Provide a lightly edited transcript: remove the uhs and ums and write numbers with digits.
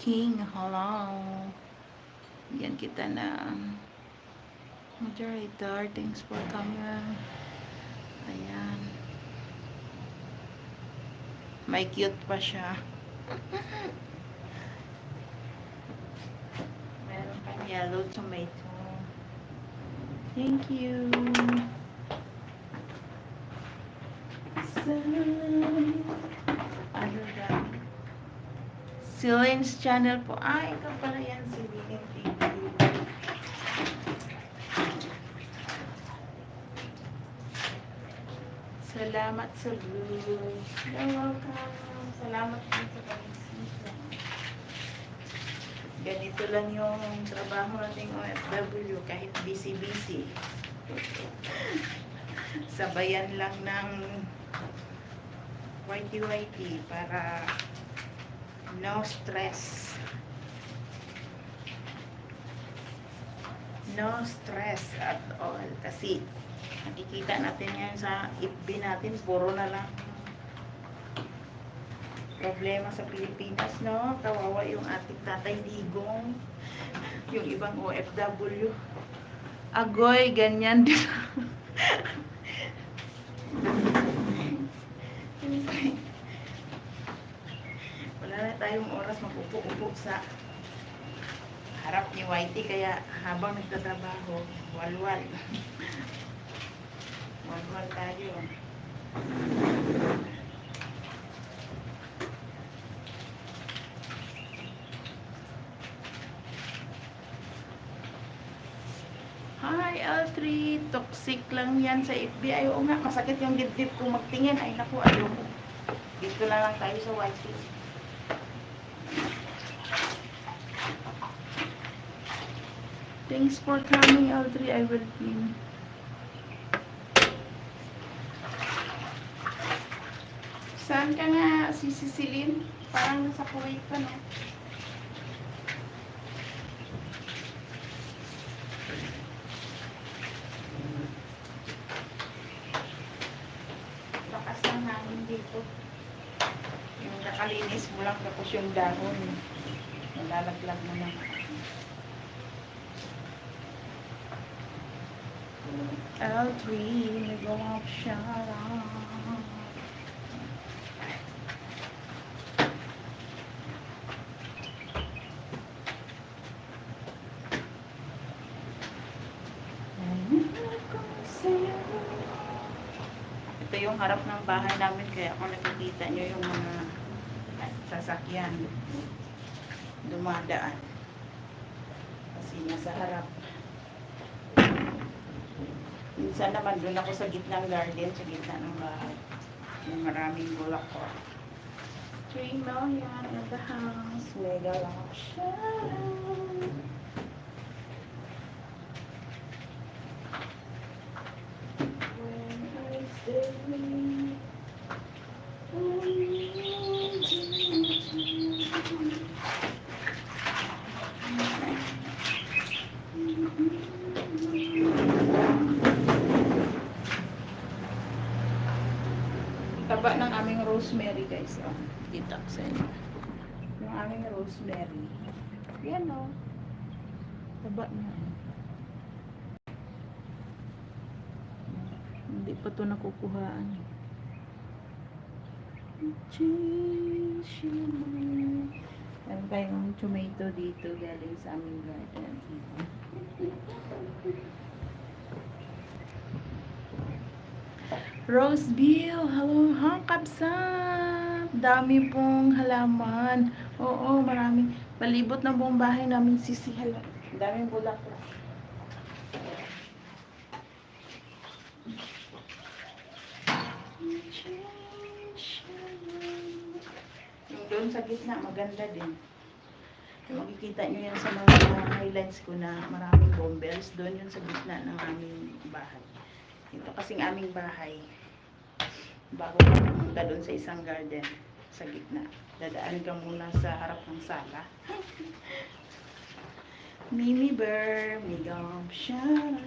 King. Hello. Yan kita na moderator. Thanks for coming. Ayan. May cute pa siya. Meron pang yellow tomato. Thank you. Ano ba? Celine's channel po. Ikaw pala yan, Celine. Thank you. Salamat sa blue. You're welcome. Salamat din sa pag-isip. Ganito lang yung trabaho nating OFW kahit busy-busy. Sabayan lang ng whitey-whitey para no stress. No stress at all. Kasi nakikita natin yan sa FB natin, puro na lang problema sa Pilipinas, no? Kawawa yung ating Tatay Digong, yung ibang OFW. Agoy, ganyan din. Wala na tayong oras mag-upo-upo sa harap ni Whitey, kaya habang nagtatrabaho, walwal. Walwal tayo. Hi, L3. Toxic lang yan sa FBI. Oo nga, masakit yung dibdib ko magtingin. Ay, naku, ayoko. Dito na lang tayo sa Whitey. Thanks for coming, L3. I will pin. Saan ka nga, si Cecilin? Parang nasa Kuwait pa, no? Lakas ng hangin dito. Yung nakalinis mo lang tapos yung dahon. Nalalaglag mo lang. L3, nag-walk siya lang. Ito yung harap ng bahay namin, kaya kung nakikita nyo yung mga sasakyan dumadaan kasi nasa harap. Minsan naman doon ako sa gitna ng garden, sa gitna ng bahay, yung maraming bulaklak. 3 million in the house, mega auction. Taba ng aming rosemary, guys. Oh, kita ko sa inyo. Yung aming rosemary. Yan, oh. Taba na. Hindi pa ito nakukuhaan. Meron tayong tomato dito galing sa aming garden. Roseville, hello, ha, kapsat. Dami pong halaman. Oo, maraming. Palibot na buong bahay namin, sisi. Daming bulaklak. Yung doon sa gitna, maganda din. Makikita nyo yan sa mga highlights ko na maraming bombels. Doon yun sa gitna ng aming bahay. Ito kasing aming bahay. Bago ka pumunta doon sa isang garden sa gitna. Dadaan ka muna sa harap ng sala. Mimi Bear, Migam Shadows.